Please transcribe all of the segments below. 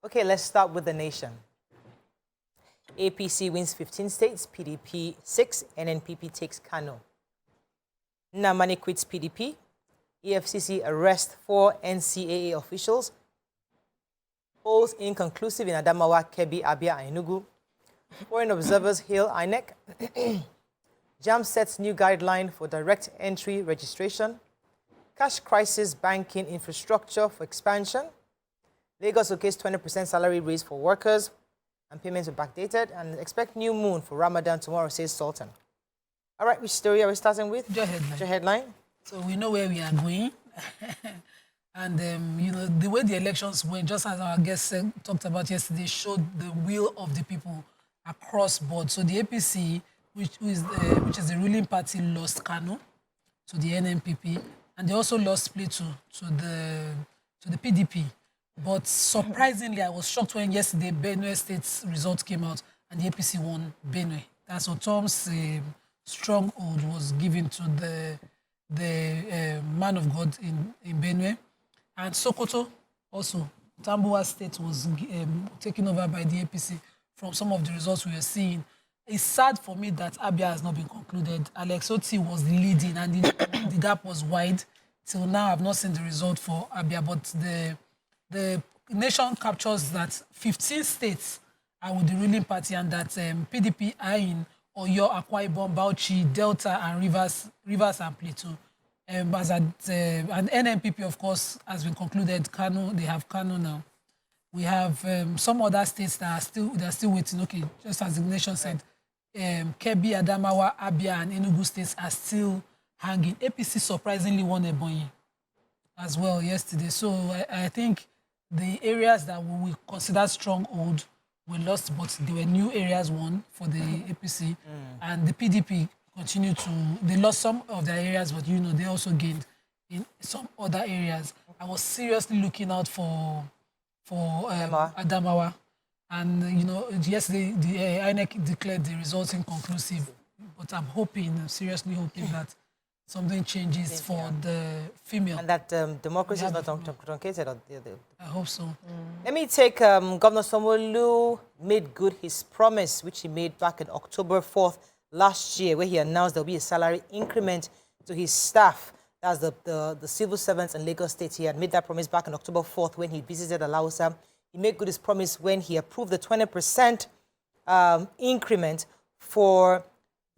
Okay, let's start with the nation. APC wins 15 states, PDP 6, NNPP takes Kano. Namani quits PDP. EFCC arrests 4 NCAA officials. Polls inconclusive in Adamawa, Kebbi, Abia, and Enugu. Foreign observers hail INEC. JAMB sets new guideline for direct entry registration. Cash crisis banking infrastructure for expansion. Lagos okays 20% salary raise for workers. And payments are backdated. And expect new moon for Ramadan tomorrow, says Sultan. All right, which story are we starting with? Your headline. Your headline. So we know where we are going. And, you know, the way the elections went, just as our guest talked about yesterday, showed the will of the people across board. So the APC, which is the ruling party, lost Kano to the NNPP, and they also lost Plateau to the PDP. But surprisingly, I was shocked when yesterday Benue State's results came out and the APC won Benue. That's what Tom's stronghold was given to the man of God in Benue. And Sokoto also, Tambuwa State was taken over by the APC from some of the results we are seeing. It's sad for me that Abia has not been concluded. Alex Oti was leading and the gap was wide. Till now, I've not seen the result for Abia, but the nation captures that 15 states are with the ruling party and that PDP are in Oyo, Akwa Ibom, Bauchi, Delta, and Rivers and Plateau. And NNPP, of course, has been concluded. Kano, they have Kano now. We have some other states that are still waiting. Okay, just as the nation said, Kebbi, Adamawa, Abia, and Enugu states are still hanging. APC surprisingly won Ebonyi as well yesterday. So I think the areas that we consider stronghold were lost, but there were new areas won for the APC, and the PDP continue to. They lost some of their areas, but you know they also gained in some other areas. I was seriously looking out for Adamawa. And, you know, yesterday, the INEC declared the results inconclusive. But I'm seriously hoping that something changes for the female. And that democracy is not truncated. I hope so. Let me take Governor Sanwo-Olu made good his promise, which he made back on October 4th last year, where he announced there will be a salary increment to his staff. That's the civil servants in Lagos State. He had made that promise back on October 4th when he visited Alausa. He made good his promise when he approved the 20% increment for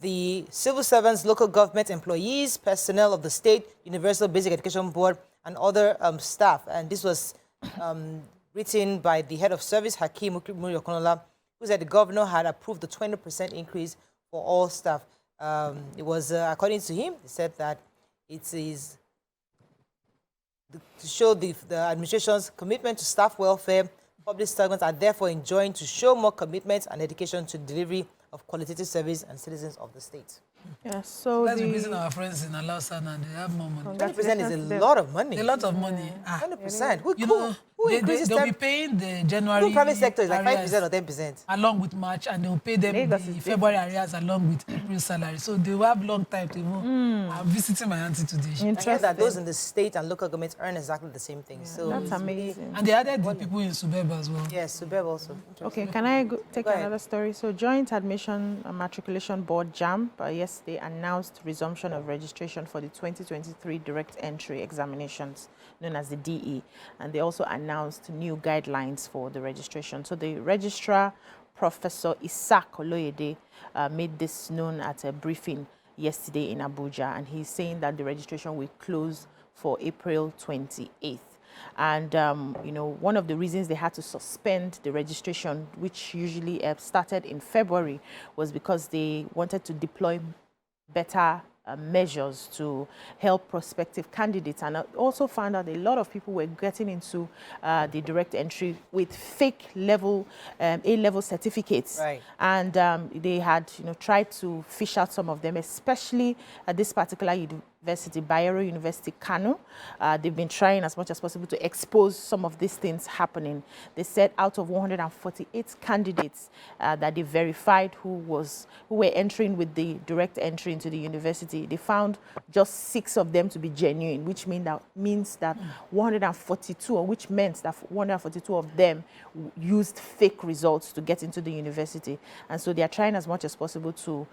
the civil servants, local government employees, personnel of the State Universal Basic Education Board, and other staff. And this was written by the head of service, Hakeem Muriokonola, who said the governor had approved the 20% increase for all staff. It was, according to him, he said that it is to show the administration's commitment to staff welfare. Public servants are therefore enjoined to show more commitment and dedication to delivery of qualitative service and citizens of the state. Yeah, so let's be visiting our friends in Alausa and they have more money. 20% is a lot of money. A lot of money. 20%. They'll be paying the January. The private sector is like 5% or 10%. Along with March, and they'll pay them the February arrears along with April salary. So they will have long time to move. I'm visiting my auntie today. I heard that those in the state and local governments earn exactly the same thing. So that's amazing. And they added the people in Subeb as well. Yes, Subeb also. Okay, can I take another story? So Joint Admission and Matriculation Board, JAMB, yesterday announced resumption of registration for the 2023 direct entry examinations, known as the DE. And they also announced new guidelines for the registration. So the registrar, Professor Isaac Oloyede, made this known at a briefing yesterday in Abuja. And he's saying that the registration will close for April 28th. And, you know, one of the reasons they had to suspend the registration, which usually started in February, was because they wanted to deploy better measures to help prospective candidates. And I also found out a lot of people were getting into the direct entry with fake A-level certificates. Right. And they had, you know, tried to fish out some of them, especially at this particular University, Bayero University, Kano. They've been trying as much as possible to expose some of these things happening. They said out of 148 candidates that they verified who were entering with the direct entry into the university, they found just 6 of them to be genuine, which means that 142, or which meant that 142 of them used fake results to get into the university. And so they are trying as much as possible to,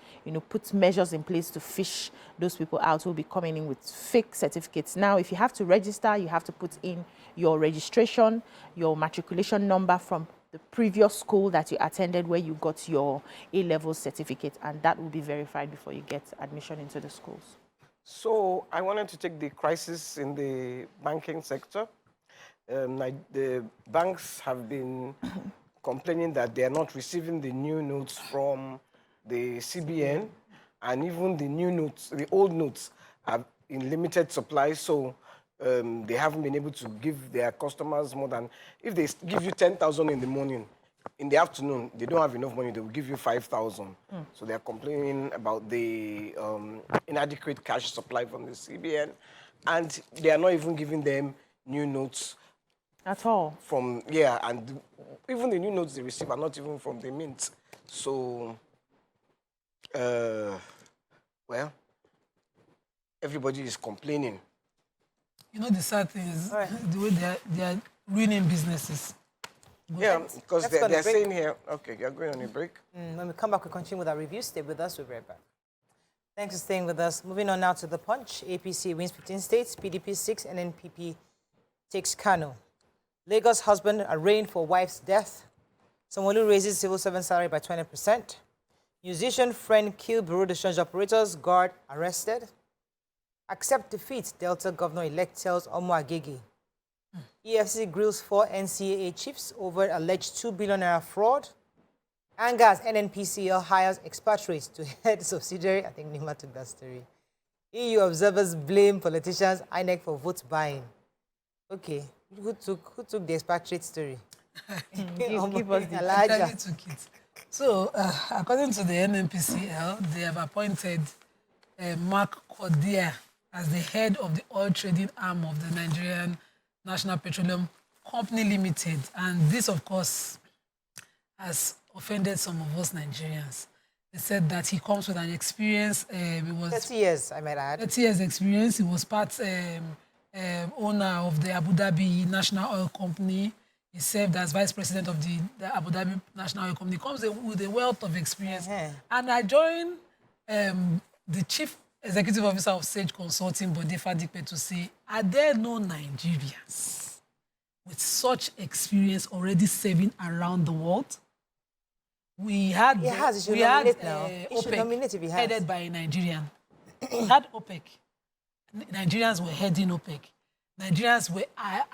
put measures in place to fish those people out who will be coming in with fake certificates. Now, if you have to register, you have to put in your registration, your matriculation number from the previous school that you attended where you got your A-level certificate, and that will be verified before you get admission into the schools. So I wanted to take the crisis in the banking sector. The banks have been complaining that they are not receiving the new notes from the CBN, and even the new notes, the old notes, are in limited supply, so they haven't been able to give their customers more than, if they give you 10,000 in the morning, in the afternoon, they don't have enough money, they will give you 5,000. So they're complaining about the inadequate cash supply from the CBN, and they are not even giving them new notes. At all? And even the new notes they receive are not even from the mint. So, well, everybody is complaining. The sad thing is the way they are ruining businesses. Yeah, because they're saying here, okay, you're going on a break. When we come back, we continue with our review. Stay with us. We'll be right back. Thanks for staying with us. Moving on now to the punch. APC wins 15 states, PDP 6, NNPP takes Kano. Lagos husband arraigned for wife's death. Sanwo-Olu raises civil servant salary by 20%. Musician friend killed Bureau de Change operators, guard arrested. Accept defeat, Delta governor-elect tells Omo Agege. EFCC grills 4 NCAA chiefs over alleged $2 billion fraud. Angas NNPC hires expatriates to head subsidiary. I think Nima took that story. EU observers blame politicians, INEC for vote buying. Okay, who took the expatriate story? Give us the Elijah. Took it. So, according to the NNPCL, they have appointed Mark Cordia as the head of the oil trading arm of the Nigerian National Petroleum Company Limited. And this, of course, has offended some of us Nigerians. They said that he comes with an experience. It was 30 years, I might add. 30 years experience. He was part owner of the Abu Dhabi National Oil Company. He served as vice president of the Abu Dhabi National Oil Company. He comes with a wealth of experience. And I joined the chief executive officer of Sage Consulting, Bode Fadipe, to say, are there no Nigerians with such experience already serving around the world? We had OPEC headed by a Nigerian. We had OPEC. Nigerians were heading OPEC. Nigerians were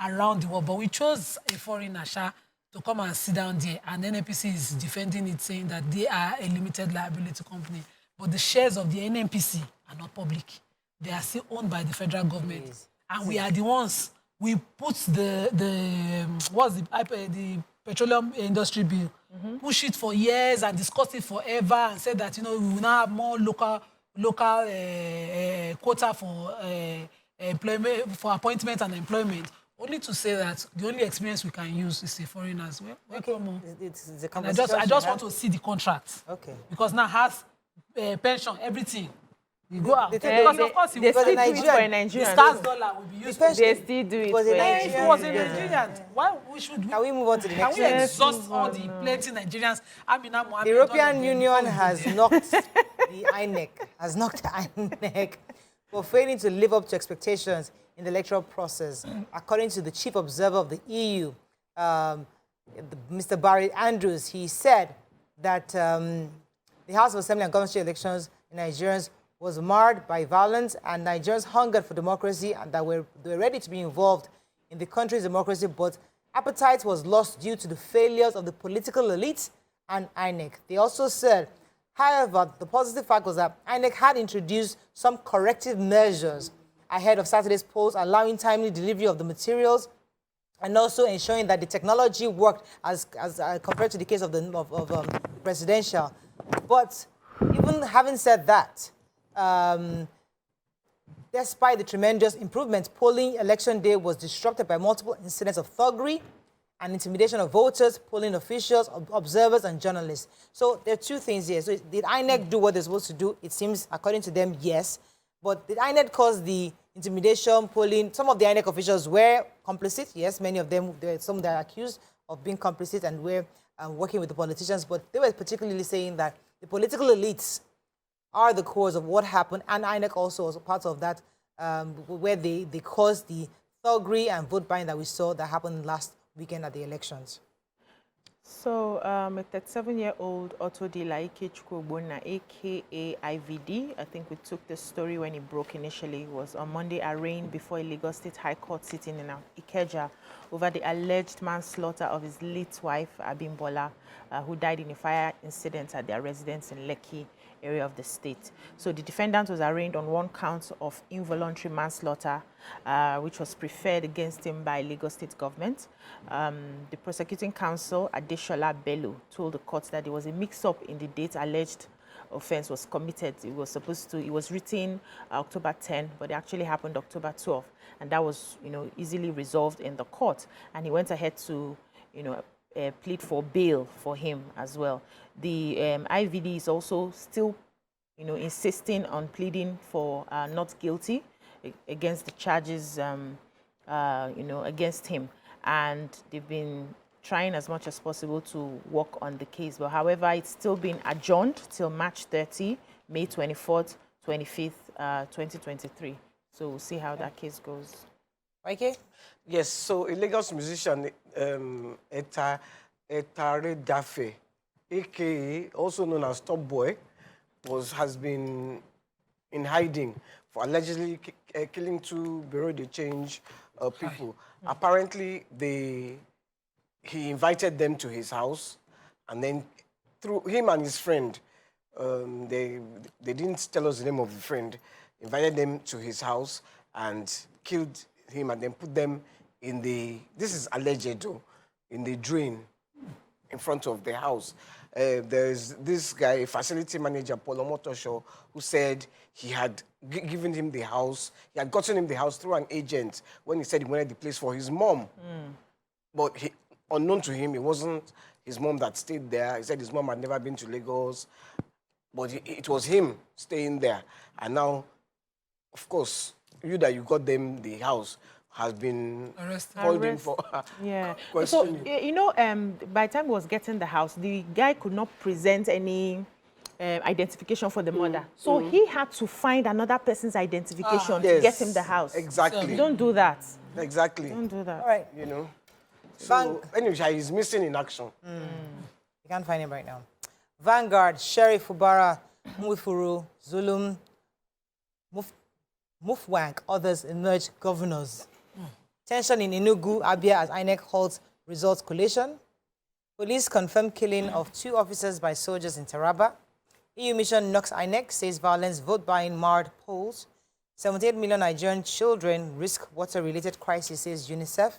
around the world, but we chose a foreign Asha to come and sit down there, and NNPC is defending it, saying that they are a limited liability company. But the shares of the NNPC are not public. They are still owned by the federal government. Yes. And we are the ones, we put the petroleum industry bill, push it for years and discuss it forever and said that, we will now have more local quota for employment, for appointment and employment, only to say that the only experience we can use is a foreigners. Welcome. It's a I just want to see the contract. Okay. Because now has pension, everything. We go out. Because of course, they still do it for a Nigerian. The Stars dollar will be used. They still do it for a Nigerian. If it was a Nigerian, why we should? Can we move on to the next? Can we exhaust all the plenty Nigerians? The European Union has knocked the INEC for failing to live up to expectations in the electoral process. According to the chief observer of the EU, Mr. Barry Andrews, he said that the House of Assembly and Government elections in Nigerians was marred by violence, and Nigerians hungered for democracy and that they were ready to be involved in the country's democracy, but appetite was lost due to the failures of the political elite and INEC. They also said, however, the positive fact was that INEC had introduced some corrective measures ahead of Saturday's polls, allowing timely delivery of the materials and also ensuring that the technology worked as compared to the case of the presidential. But even having said that, despite the tremendous improvements, polling election day was disrupted by multiple incidents of thuggery and intimidation of voters, polling officials, observers, and journalists. So there are two things here. So did INEC do what they're supposed to do? It seems, according to them, yes. But did INEC cause the intimidation, polling? Some of the INEC officials were complicit. Yes, many of them, there are some that are accused of being complicit and were working with the politicians. But they were particularly saying that the political elites are the cause of what happened. And INEC also was a part of that, where they caused the thuggery and vote buying that we saw that happened last weekend at the elections. So, a 37-year-old auto dealer, Ikechukwu, aka IVD, I think we took the story when it broke initially, was on Monday arraigned before a Lagos State High Court sitting in Ikeja over the alleged manslaughter of his late wife, Abimbola, who died in a fire incident at their residence in Lekki area of the state. So the defendant was arraigned on 1 count of involuntary manslaughter, which was preferred against him by Lagos State government. The prosecuting counsel, Adeshola Bello, told the court that there was a mix-up in the date alleged offense was committed. It was written October 10, but it actually happened October 12, and that was, easily resolved in the court. And he went ahead to, plead for bail for him as well. The IVD is also still, insisting on pleading for not guilty against the charges, against him. And they've been trying as much as possible to work on the case. But however, it's still been adjourned till March 30, May 24th, 25th, 2023. So we'll see how that case goes. Okay? Yes, so a Lagos musician, Etare Dafe, a.k.a. also known as Top Boy, has been in hiding for allegedly killing 2 Bureau de Change people. Apparently, he invited them to his house, and then through him and his friend, they didn't tell us the name of the friend, invited them to his house and killed him and then put them in this is alleged, in the drain in front of the house. There's this guy, facility manager, Paulo Motosho, who said he had given him the house. He had gotten him the house through an agent when he said he wanted the place for his mom. But unknown to him, it wasn't his mom that stayed there. He said his mom had never been to Lagos, but it was him staying there. And now, of course, you got them the house has been called in for questioning. So, by the time he was getting the house, the guy could not present any identification for the mother. So he had to find another person's identification to get him the house. Exactly. So don't do that. Exactly. Don't do that. All right. So, anyway, he's missing in action. You can't find him right now. Vanguard, Sheriff Fubara, Mwifuru, Zulum, Mufwang, others emerge governors. Tension in Enugu, Abia as INEC holds results collation. Police confirm killing of 2 officers by soldiers in Taraba. EU mission knocks INEC, says violence, vote buying marred polls. 78 million Nigerian children risk water-related crisis, says UNICEF.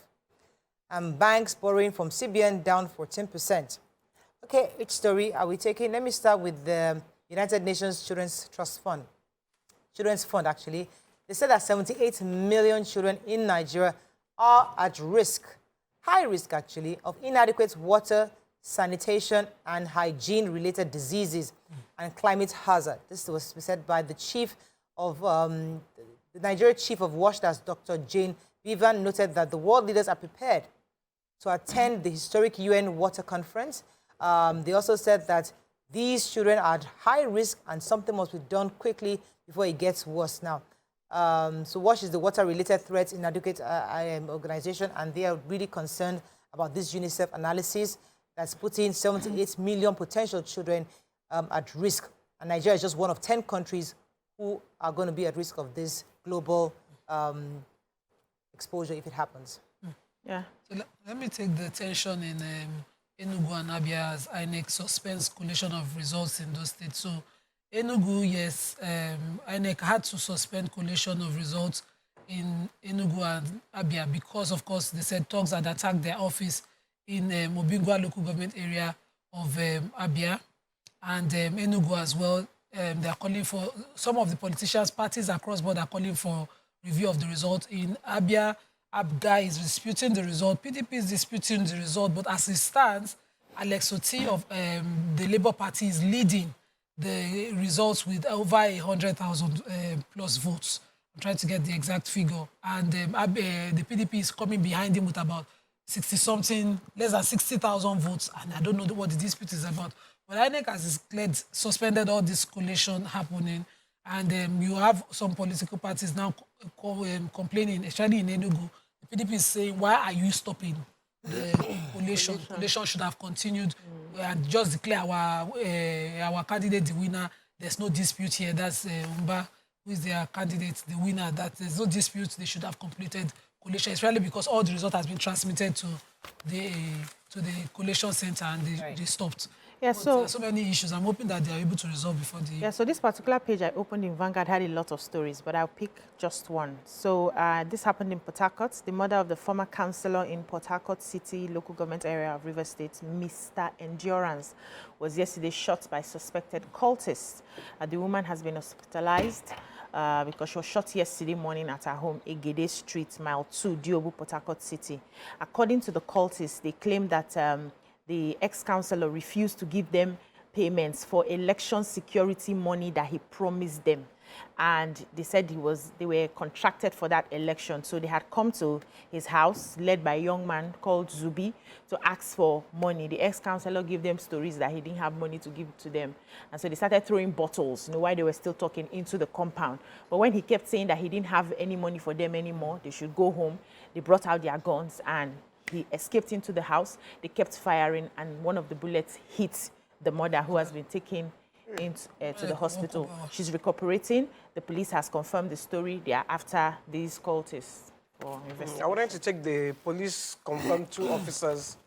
And banks borrowing from CBN down 14%. Okay, which story are we taking? Let me start with the United Nations Children's Trust Fund. Children's Fund, actually. They said that 78 million children in Nigeria are at risk, high risk actually, of inadequate water, sanitation, and hygiene-related diseases and climate hazard. This was said by the chief of, the Nigeria chief of WASH, that's Dr. Jane Bevan, noted that the world leaders are prepared to attend the historic UN Water Conference. They also said that these children are at high risk and something must be done quickly before it gets worse now. So WASH is the water-related threats inadequate organization, and they are really concerned about this UNICEF analysis that's putting 78 million potential children at risk. And Nigeria is just one of 10 countries who are going to be at risk of this global exposure if it happens. Yeah. So let me take the tension in Enugu and Abia as INEC suspends collation of results in those states. So Enugu, yes, INEC had to suspend collation of results in Enugu and Abia because, of course, they said thugs had attacked their office in Mobingwa local government area of Abia, and Enugu as well. they are calling for, some of the politicians, parties across board are calling for review of the result. In Abia, Abga is disputing the result, PDP is disputing the result, but as it stands, Alex Oti of the Labour Party is leading the results with over 100,000 plus votes. I'm trying to get the exact figure. And the PDP is coming behind him with about 60-something, less than 60,000 votes. And I don't know what the dispute is about. But INEC has declared, suspended all this collation happening. And you have some political parties now complaining, especially in Enugu. The PDP is saying, why are you stopping the collation? Collation should have continued and just declare our candidate the winner. There's no dispute here. That's Umba, who is their candidate, the winner. That there's no dispute. They should have completed collation, especially because all the result has been transmitted to the collation center and they stopped. Yeah, but there are so many issues. I'm hoping that they are able to resolve before the... Yeah, so this particular page I opened in Vanguard had a lot of stories, but I'll pick just one. So this happened in Port Harcourt. The mother of the former councillor in Port Harcourt City local government area of River State, Mr. Endurance, was yesterday shot by suspected cultists. The woman has been hospitalized because she was shot yesterday morning at her home, Egede Street, Mile 2, Diobu, Port Harcourt City. According to the cultists, they claim that the ex-councillor refused to give them payments for election security money that he promised them. And they said they were contracted for that election. So they had come to his house, led by a young man called Zubi, to ask for money. The ex-councillor gave them stories that he didn't have money to give to them. And so they started throwing bottles, while they were still talking, into the compound. But when he kept saying that he didn't have any money for them anymore, they should go home, they brought out their guns and he escaped into the house. They kept firing, and one of the bullets hit the mother, who has been taken to the hospital. She's recuperating. The police has confirmed the story. They are after these cultists for investigation. I wanted to take the police confirmed 2 officers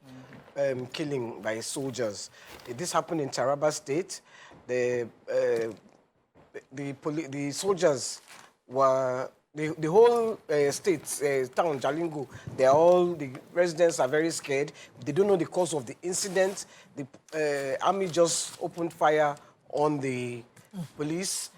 killing by soldiers. This happened in Taraba State. The soldiers were... The whole state, town, Jalingo, the residents are very scared. They don't know the cause of the incident. The army just opened fire on the police.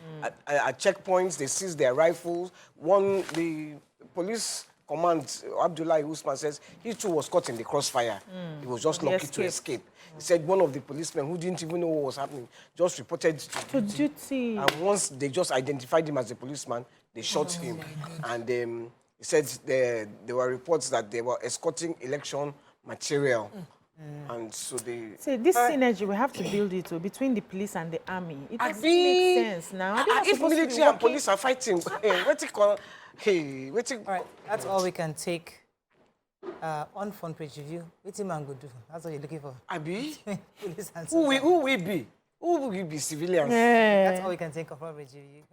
At checkpoints, they seized their rifles. The police command, Abdullah Usman, says he too was caught in the crossfire. He was just lucky to escape. He said one of the policemen who didn't even know what was happening just reported to duty. And once they just identified him as a policeman, they shot him. And he said there were reports that they were escorting election material. And so they... See, this synergy, we have to build it between the police and the army. It doesn't make sense now. If military and police are fighting, All right, that's all we can take on front page review. What's man go do? That's what you're looking for. Abi? Police and Who we be? Who will be civilians? Yeah. That's all we can take on front page review.